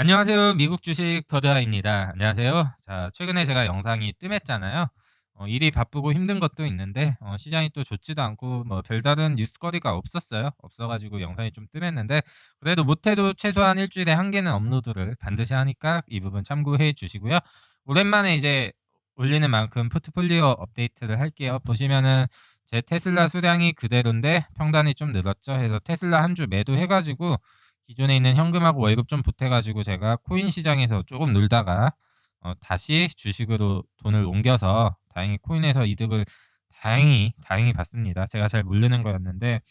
안녕하세요. 미국 주식 버드아입니다. 안녕하세요. 자, 최근에 제가 영상이 뜸했잖아요. 일이 바쁘고 힘든 것도 있는데 시장이 또 좋지도 않고 뭐 별다른 뉴스거리가 없었어요. 없어가지고 영상이 좀 뜸했는데 그래도 못해도 최소한 일주일에 한 개는 업로드를 반드시 하니까 이 부분 참고해 주시고요. 오랜만에 이제 올리는 만큼 포트폴리오 업데이트를 할게요. 보시면은 제 테슬라 수량이 그대로인데 평단이 좀 늘었죠. 그래서 테슬라 한 주 매도해가지고 기존에 있는 현금하고 월급 좀 보태가지고 제가 코인 시장에서 조금 놀다가 다시 주식으로 돈을 옮겨서 다행히 코인에서 이득을 다행히 봤습니다. 제가 잘 모르는 거였는데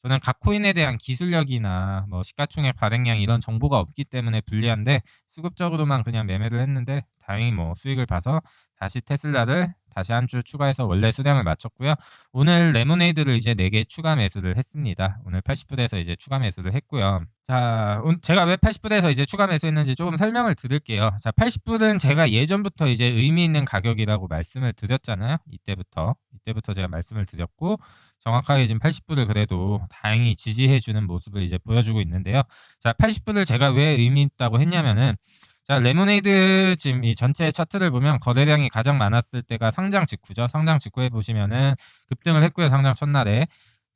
저는 각 코인에 대한 기술력이나 뭐 시가총액 발행량 이런 정보가 없기 때문에 불리한데 수급적으로만 그냥 매매를 했는데 다행히 뭐 수익을 봐서 다시 테슬라를 다시 한 주 추가해서 원래 수량을 맞췄고요. 오늘 레모네이드를 이제 4개 추가 매수를 했습니다. 오늘 80불에서 이제 추가 매수를 했고요. 자, 제가 왜 80불에서 이제 추가 매수했는지 조금 설명을 드릴게요. 자, 80불은 제가 예전부터 이제 의미 있는 가격이라고 말씀을 드렸잖아요. 이때부터 제가 말씀을 드렸고 정확하게 지금 80불을 그래도 다행히 지지해주는 모습을 이제 보여주고 있는데요. 자, 80불을 제가 왜 의미 있다고 했냐면은 자, 레모네이드 지금 이 전체 차트를 보면 거래량이 가장 많았을 때가 상장 직후죠. 상장 직후에 보시면은 급등을 했고요. 상장 첫날에.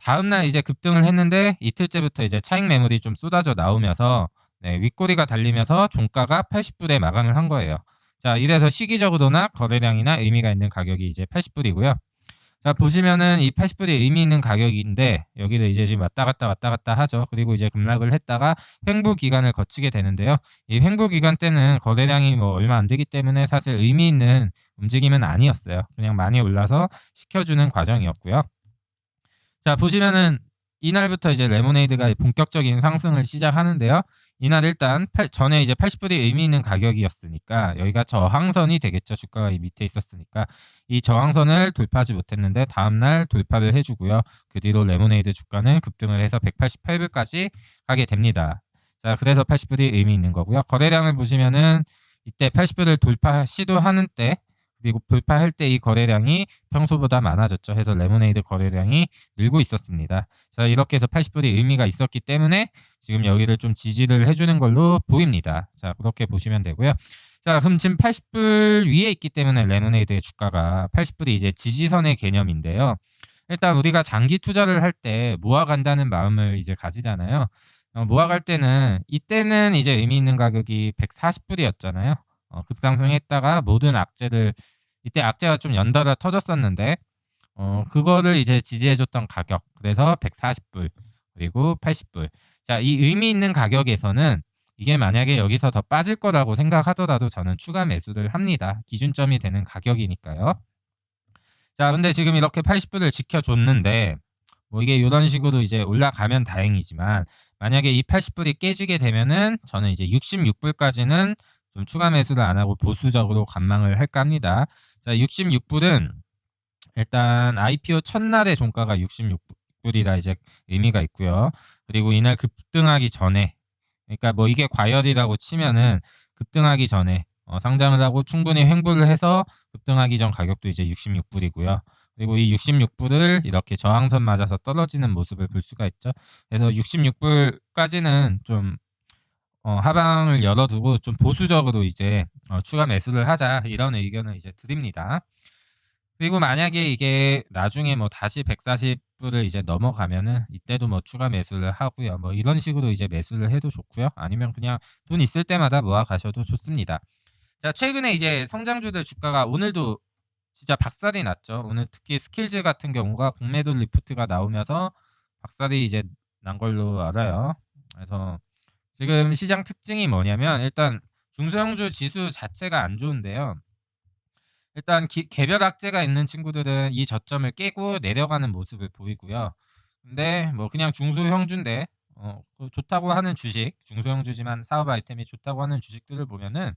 다음날 이제 급등을 했는데 이틀째부터 이제 차익 매물이 좀 쏟아져 나오면서 윗꼬리가 달리면서 종가가 80불에 마감을 한 거예요. 자, 이래서 시기적으로나 거래량이나 의미가 있는 가격이 이제 80불이고요. 자, 보시면은 이 80불이 의미 있는 가격인데 여기를 이제 지금 왔다 갔다 하죠. 그리고 이제 급락을 했다가 횡보 기간을 거치게 되는데요. 이 횡보 기간 때는 거래량이 뭐 얼마 안 되기 때문에 사실 의미 있는 움직임은 아니었어요. 그냥 많이 올라서 식혀주는 과정이었고요. 자, 보시면은 이날부터 이제 레모네이드가 본격적인 상승을 시작하는데요. 이날 일단 전에 이제 80불이 의미 있는 가격이었으니까 여기가 저항선이 되겠죠. 주가가 이 밑에 있었으니까 이 저항선을 돌파하지 못했는데 다음날 돌파를 해주고요. 그 뒤로 레모네이드 주가는 급등을 해서 188불까지 가게 됩니다. 자, 그래서 80불이 의미 있는 거고요. 거래량을 보시면은 이때 80불을 돌파 시도하는 때 그리고 돌파할 때 이 거래량이 평소보다 많아졌죠. 해서 레모네이드 거래량이 늘고 있었습니다. 자, 이렇게 해서 80불이 의미가 있었기 때문에 지금 여기를 좀 지지를 해주는 걸로 보입니다. 자, 그렇게 보시면 되고요. 자, 그럼 지금 80불 위에 있기 때문에 레모네이드의 주가가 80불이 이제 지지선의 개념인데요. 일단 우리가 장기 투자를 할 때 모아간다는 마음을 이제 가지잖아요. 모아갈 때는 이때는 이제 의미 있는 가격이 140불이었잖아요. 급상승했다가 모든 악재를 이때 악재가 좀 연달아 터졌었는데 그거를 이제 지지해줬던 가격 그래서 140불 그리고 80불 자, 이 의미 있는 가격에서는 이게 만약에 여기서 더 빠질 거라고 생각하더라도 저는 추가 매수를 합니다. 기준점이 되는 가격이니까요. 자, 근데 지금 이렇게 80불을 지켜줬는데 뭐 이게 이런 식으로 이제 올라가면 다행이지만 만약에 이 80불이 깨지게 되면은 저는 이제 66불까지는 좀 추가 매수를 안 하고 보수적으로 관망을 할까 합니다. 자, 66불은 일단 IPO 첫날의 종가가 66불이라 이제 의미가 있고요. 그리고 이날 급등하기 전에 그러니까 뭐 이게 과열이라고 치면은 급등하기 전에 상장을 하고 충분히 횡보를 해서 급등하기 전 가격도 이제 66불이고요. 그리고 이 66불을 이렇게 저항선 맞아서 떨어지는 모습을 볼 수가 있죠. 그래서 66불까지는 좀 하방을 열어두고 좀 보수적으로 이제 추가 매수를 하자 이런 의견을 이제 드립니다. 그리고 만약에 이게 나중에 뭐 다시 140불을 이제 넘어가면은 이때도 뭐 추가 매수를 하고요. 뭐 이런 식으로 이제 매수를 해도 좋고요. 아니면 그냥 돈 있을 때마다 모아 가셔도 좋습니다. 자, 최근에 이제 성장주들 주가가 오늘도 진짜 박살이 났죠. 오늘 특히 스킬즈 같은 경우가 공매도 리포트가 나오면서 박살이 이제 난 걸로 알아요. 그래서 지금 시장 특징이 뭐냐면 일단 중소형주 지수 자체가 안 좋은데요. 일단 개별 악재가 있는 친구들은 이 저점을 깨고 내려가는 모습을 보이고요. 근데 뭐 그냥 중소형주인데 좋다고 하는 주식, 중소형주지만 사업 아이템이 좋다고 하는 주식들을 보면은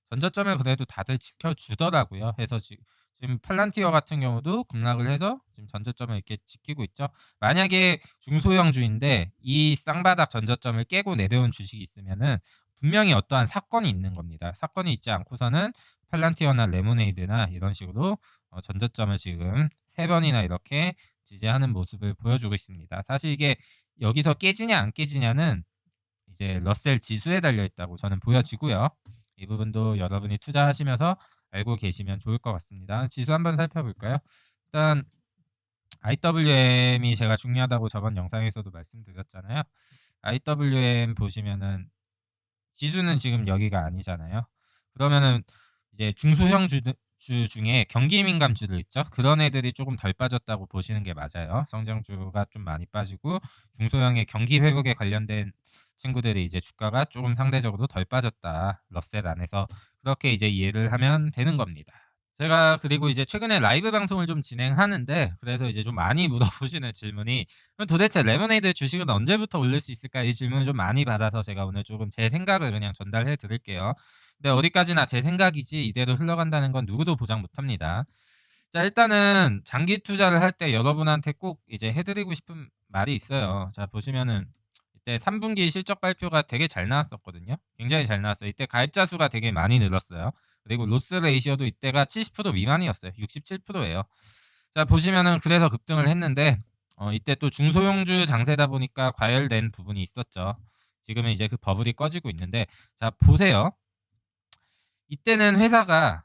전저점을 그래도 다들 지켜주더라고요. 해서 지금 팔란티어 같은 경우도 급락을 해서 지금 전저점을 이렇게 지키고 있죠. 만약에 중소형주인데 이 쌍바닥 전저점을 깨고 내려온 주식이 있으면은 분명히 어떠한 사건이 있는 겁니다. 사건이 있지 않고서는 팔란티어나 레모네이드나 이런 식으로 전저점을 지금 3번이나 이렇게 지지하는 모습을 보여주고 있습니다. 사실 이게 여기서 깨지냐 안 깨지냐는 이제 러셀 지수에 달려 있다고 저는 보여지고요. 이 부분도 여러분이 투자하시면서 알고 계시면 좋을 것 같습니다. 지수 한번 살펴볼까요? 일단 IWM이 제가 중요하다고 저번 영상에서도 말씀드렸잖아요. IWM 보시면은 지수는 지금 여기가 아니잖아요. 그러면은 이제 중소형 주 중에 경기 민감주들 있죠. 그런 애들이 조금 덜 빠졌다고 보시는 게 맞아요. 성장주가 좀 많이 빠지고 중소형의 경기 회복에 관련된 친구들이 이제 주가가 조금 상대적으로 덜 빠졌다. 러셀 안에서 그렇게 이제 이해를 하면 되는 겁니다. 제가 그리고 이제 최근에 라이브 방송을 좀 진행하는데 그래서 이제 좀 많이 물어보시는 질문이 그럼 도대체 레모네이드 주식은 언제부터 올릴 수 있을까? 이 질문을 좀 많이 받아서 제가 오늘 조금 제 생각을 그냥 전달해 드릴게요. 근데 어디까지나 제 생각이지 이대로 흘러간다는 건 누구도 보장 못 합니다. 자, 일단은 장기 투자를 할 때 여러분한테 꼭 이제 해드리고 싶은 말이 있어요. 자, 보시면은 이때 3분기 실적 발표가 되게 잘 나왔었거든요. 굉장히 잘 나왔어요. 이때 가입자 수가 되게 많이 늘었어요. 그리고 로스 레이시오도 이때가 70% 미만이었어요. 67%예요. 자, 보시면은 그래서 급등을 했는데 이때 또 중소형주 장세다 보니까 과열된 부분이 있었죠. 지금은 이제 그 버블이 꺼지고 있는데 자, 보세요. 이때는 회사가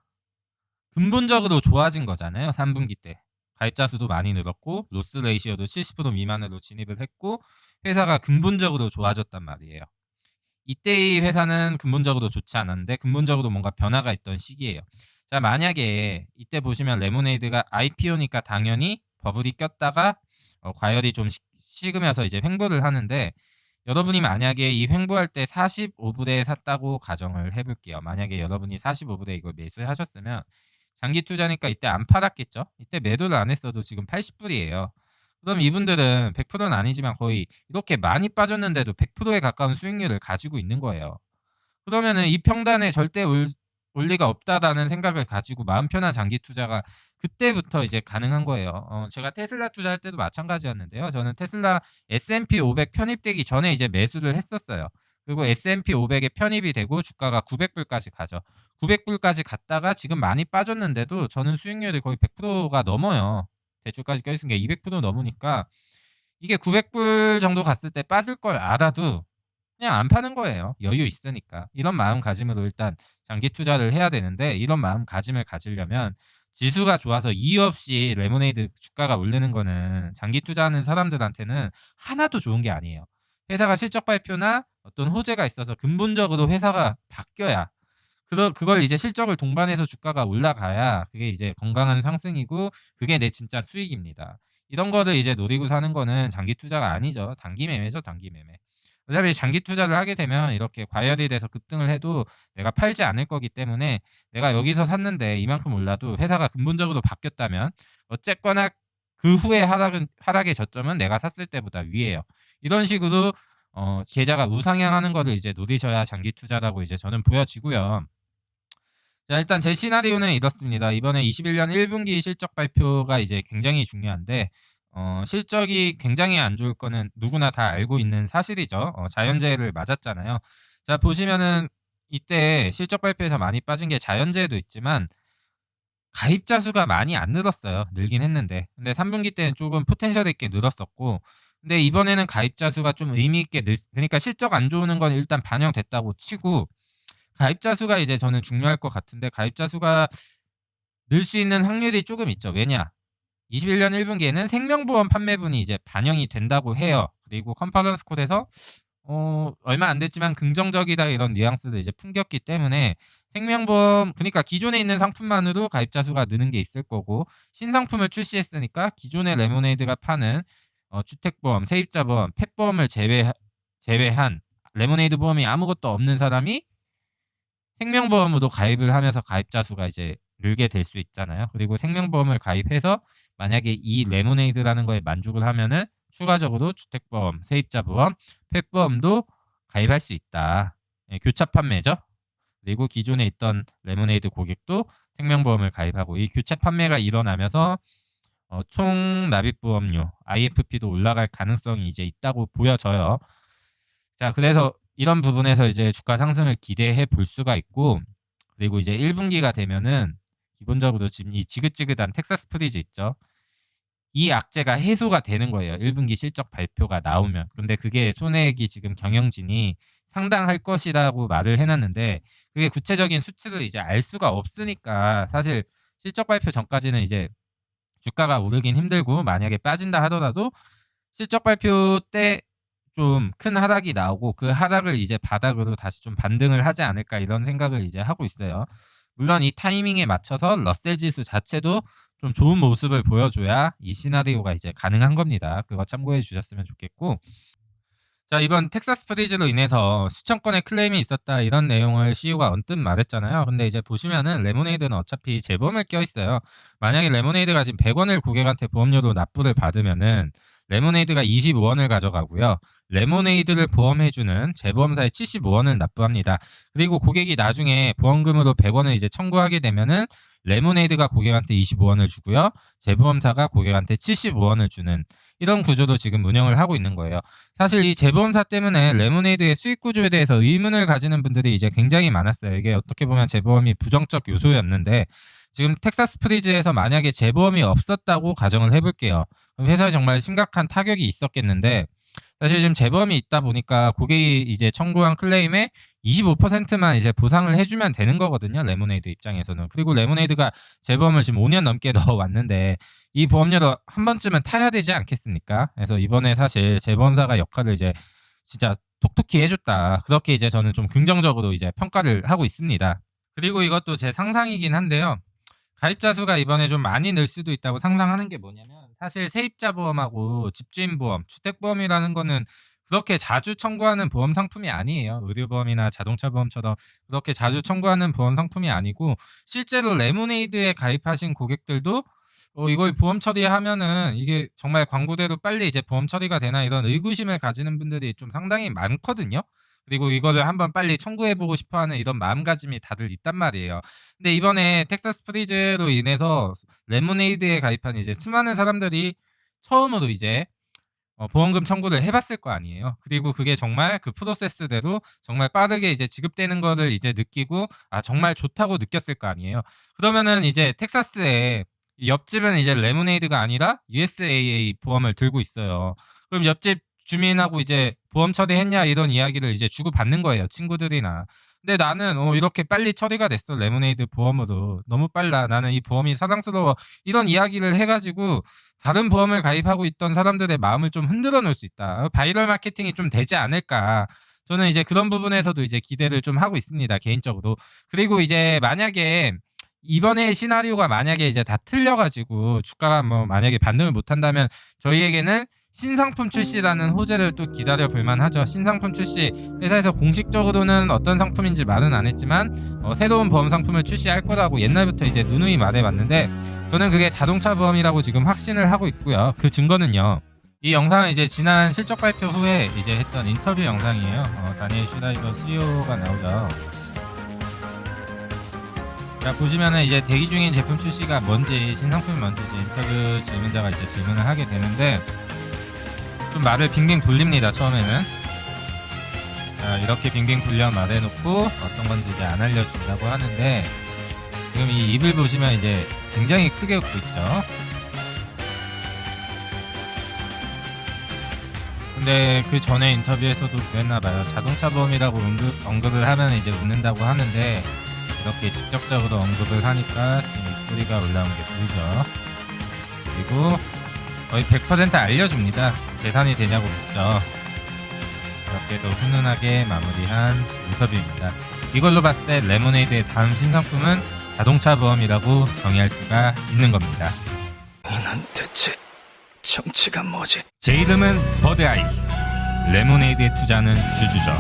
근본적으로 좋아진 거잖아요. 3분기 때. 가입자 수도 많이 늘었고 로스 레이시오도 70% 미만으로 진입을 했고 회사가 근본적으로 좋아졌단 말이에요. 이때의 회사는 근본적으로 좋지 않았는데 근본적으로 뭔가 변화가 있던 시기예요. 자, 만약에 이때 보시면 레모네이드가 IPO니까 당연히 버블이 꼈다가 과열이 좀 식으면서 이제 횡보를 하는데 여러분이 만약에 이 횡보할 때 45불에 샀다고 가정을 해볼게요. 만약에 여러분이 45불에 이걸 매수하셨으면 장기 투자니까 이때 안 팔았겠죠? 이때 매도를 안 했어도 지금 80불이에요. 그럼 이분들은 100%는 아니지만 거의 이렇게 많이 빠졌는데도 100%에 가까운 수익률을 가지고 있는 거예요. 그러면은 이 평단에 절대 올 리가 없다라는 생각을 가지고 마음 편한 장기 투자가 그때부터 이제 가능한 거예요. 제가 테슬라 투자할 때도 마찬가지였는데요. 저는 테슬라 S&P 500 편입되기 전에 이제 매수를 했었어요. 그리고 S&P 500에 편입이 되고 주가가 900불까지 가죠. 900불까지 갔다가 지금 많이 빠졌는데도 저는 수익률이 거의 100%가 넘어요. 대출까지 껴있은 게 200% 넘으니까 이게 900불 정도 갔을 때 빠질 걸 알아도 그냥 안 파는 거예요. 여유 있으니까. 이런 마음가짐으로 일단 장기 투자를 해야 되는데 이런 마음가짐을 가지려면 지수가 좋아서 이유 없이 레모네이드 주가가 오르는 거는 장기 투자하는 사람들한테는 하나도 좋은 게 아니에요. 회사가 실적 발표나 어떤 호재가 있어서 근본적으로 회사가 바뀌어야 그걸 이제 실적을 동반해서 주가가 올라가야 그게 이제 건강한 상승이고 그게 내 진짜 수익입니다. 이런 거를 이제 노리고 사는 거는 장기 투자가 아니죠. 단기 매매죠, 단기 매매. 어차피 장기 투자를 하게 되면 이렇게 과열이 돼서 급등을 해도 내가 팔지 않을 거기 때문에 내가 여기서 샀는데 이만큼 올라도 회사가 근본적으로 바뀌었다면 어쨌거나 그 후에 하락의 저점은 내가 샀을 때보다 위에요. 이런 식으로 계좌가 우상향하는 거를 이제 노리셔야 장기 투자라고 이제 저는 보여지고요. 자, 일단 제 시나리오는 이렇습니다. 이번에 21년 1분기 실적 발표가 이제 굉장히 중요한데 실적이 굉장히 안 좋을 거는 누구나 다 알고 있는 사실이죠. 자연재해를 맞았잖아요. 자, 보시면은 이때 실적 발표에서 많이 빠진 게 자연재해도 있지만 가입자 수가 많이 안 늘었어요. 늘긴 했는데. 근데 3분기 때는 조금 포텐셜 있게 늘었었고 근데 이번에는 가입자 수가 좀 의미 있게 그러니까 실적 안 좋은 건 일단 반영됐다고 치고 가입자 수가 이제 저는 중요할 것 같은데 가입자 수가 늘 수 있는 확률이 조금 있죠. 왜냐? 21년 1분기에는 생명보험 판매분이 이제 반영이 된다고 해요. 그리고 컨퍼런스 콜에서 얼마 안 됐지만 긍정적이다 이런 뉘앙스를 이제 풍겼기 때문에 생명보험 그러니까 기존에 있는 상품만으로 가입자 수가 느는 게 있을 거고 신상품을 출시했으니까 기존의 레모네이드가 파는 주택보험, 세입자보험, 펫보험을 제외한 레모네이드 보험이 아무것도 없는 사람이 생명보험으로 가입을 하면서 가입자 수가 이제 늘게 될 수 있잖아요. 그리고 생명보험을 가입해서 만약에 이 레모네이드라는 거에 만족을 하면은 추가적으로 주택보험, 세입자보험, 펫보험도 가입할 수 있다. 예, 교차 판매죠. 그리고 기존에 있던 레모네이드 고객도 생명보험을 가입하고 이 교차 판매가 일어나면서 총 납입보험료 IFP도 올라갈 가능성이 이제 있다고 보여져요. 자, 그래서 이런 부분에서 이제 주가 상승을 기대해 볼 수가 있고 그리고 이제 1분기가 되면은 기본적으로 지금 이 지긋지긋한 텍사스 프리즈 있죠. 이 악재가 해소가 되는 거예요. 1분기 실적 발표가 나오면. 근데 그게 손해액이 지금 경영진이 상당할 것이라고 말을 해놨는데 그게 구체적인 수치를 이제 알 수가 없으니까 사실 실적 발표 전까지는 이제 주가가 오르긴 힘들고 만약에 빠진다 하더라도 실적 발표 때 좀 큰 하락이 나오고 그 하락을 이제 바닥으로 다시 좀 반등을 하지 않을까 이런 생각을 이제 하고 있어요. 물론 이 타이밍에 맞춰서 러셀 지수 자체도 좀 좋은 모습을 보여줘야 이 시나리오가 이제 가능한 겁니다. 그거 참고해 주셨으면 좋겠고 자 이번 텍사스 프리즈로 인해서 수천 건의 클레임이 있었다 이런 내용을 CEO가 언뜻 말했잖아요. 근데 이제 보시면은 레모네이드는 어차피 재보험을 껴있어요. 만약에 레모네이드가 지금 100원을 고객한테 보험료로 납부를 받으면은 레모네이드가 25원을 가져가고요. 레모네이드를 보험해주는 재보험사에 75원을 납부합니다. 그리고 고객이 나중에 보험금으로 100원을 이제 청구하게 되면은 레모네이드가 고객한테 25원을 주고요. 재보험사가 고객한테 75원을 주는 이런 구조로 지금 운영을 하고 있는 거예요. 사실 이 재보험사 때문에 레모네이드의 수익 구조에 대해서 의문을 가지는 분들이 이제 굉장히 많았어요. 이게 어떻게 보면 재보험이 부정적 요소였는데 지금 텍사스 프리즈에서 만약에 재보험이 없었다고 가정을 해볼게요. 그럼 회사에 정말 심각한 타격이 있었겠는데 사실 지금 재보험이 있다 보니까 고객이 이제 청구한 클레임의 25%만 이제 보상을 해주면 되는 거거든요. 레모네이드 입장에서는. 그리고 레모네이드가 재보험을 지금 5년 넘게 넣어왔는데 이 보험료도 한 번쯤은 타야 되지 않겠습니까? 그래서 이번에 사실 재보험사가 역할을 이제 진짜 톡톡히 해줬다. 그렇게 이제 저는 좀 긍정적으로 이제 평가를 하고 있습니다. 그리고 이것도 제 상상이긴 한데요. 가입자 수가 이번에 좀 많이 늘 수도 있다고 상상하는 게 뭐냐면 사실 세입자 보험하고 집주인 보험, 주택보험이라는 거는 그렇게 자주 청구하는 보험 상품이 아니에요. 의료보험이나 자동차 보험처럼 그렇게 자주 청구하는 보험 상품이 아니고 실제로 레모네이드에 가입하신 고객들도 이걸 보험 처리하면은 이게 정말 광고대로 빨리 이제 보험 처리가 되나 이런 의구심을 가지는 분들이 좀 상당히 많거든요. 그리고 이거를 한번 빨리 청구해보고 싶어하는 이런 마음가짐이 다들 있단 말이에요. 근데 이번에 텍사스 프리즈로 인해서 레모네이드에 가입한 이제 수많은 사람들이 처음으로 이제 보험금 청구를 해봤을 거 아니에요. 그리고 그게 정말 그 프로세스대로 정말 빠르게 이제 지급되는 거를 이제 느끼고 정말 좋다고 느꼈을 거 아니에요. 그러면은 이제 텍사스에 옆집은 이제 레모네이드가 아니라 USAA 보험을 들고 있어요. 그럼 옆집 주민하고 이제 보험 처리했냐 이런 이야기를 이제 주고 받는 거예요. 친구들이나. 근데 나는 이렇게 빨리 처리가 됐어. 레모네이드 보험으로. 너무 빨라. 나는 이 보험이 사랑스러워. 이런 이야기를 해가지고 다른 보험을 가입하고 있던 사람들의 마음을 좀 흔들어 놓을 수 있다. 바이럴 마케팅이 좀 되지 않을까. 저는 이제 그런 부분에서도 이제 기대를 좀 하고 있습니다. 개인적으로. 그리고 이제 만약에 이번에 시나리오가 만약에 이제 다 틀려가지고 주가가 뭐 만약에 반등을 못한다면 저희에게는 신상품 출시라는 호재를 또 기다려 볼만 하죠. 신상품 출시 회사에서 공식적으로는 어떤 상품인지 말은 안 했지만 새로운 보험 상품을 출시할 거라고 옛날부터 이제 누누이 말해봤는데 저는 그게 자동차 보험이라고 지금 확신을 하고 있고요. 그 증거는요. 이 영상은 이제 지난 실적 발표 후에 이제 했던 인터뷰 영상이에요. 다니엘 슈라이버 CEO가 나오죠. 자 보시면은 이제 대기 중인 제품 출시가 뭔지 신상품이 뭔지 이제 인터뷰 질문자가 이제 질문을 하게 되는데 좀 말을 빙빙 돌립니다. 처음에는 자 이렇게 빙빙 돌려 말해놓고 어떤 건지 이제 안 알려준다고 하는데 지금 이 입을 보시면 이제 굉장히 크게 웃고 있죠. 근데 그 전에 인터뷰에서도 그랬나봐요. 자동차 보험이라고 언급을 하면 이제 웃는다고 하는데 이렇게 직접적으로 언급을 하니까 지금 입꼬리가 올라온 게 보이죠. 그리고 거의 100% 알려줍니다. 계산이 되냐고 묻죠. 이렇게도 훈훈하게 마무리한 인터뷰입니다. 이걸로 봤을 때 레모네이드의 다음 신상품은 자동차 보험이라고 정의할 수가 있는 겁니다. 넌 대체 정체가 뭐지? 제 이름은 버드아이. 레모네이드에 투자하는 주주죠.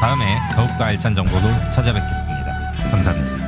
다음에 더욱더 알찬 정보로 찾아뵙겠습니다. 감사합니다.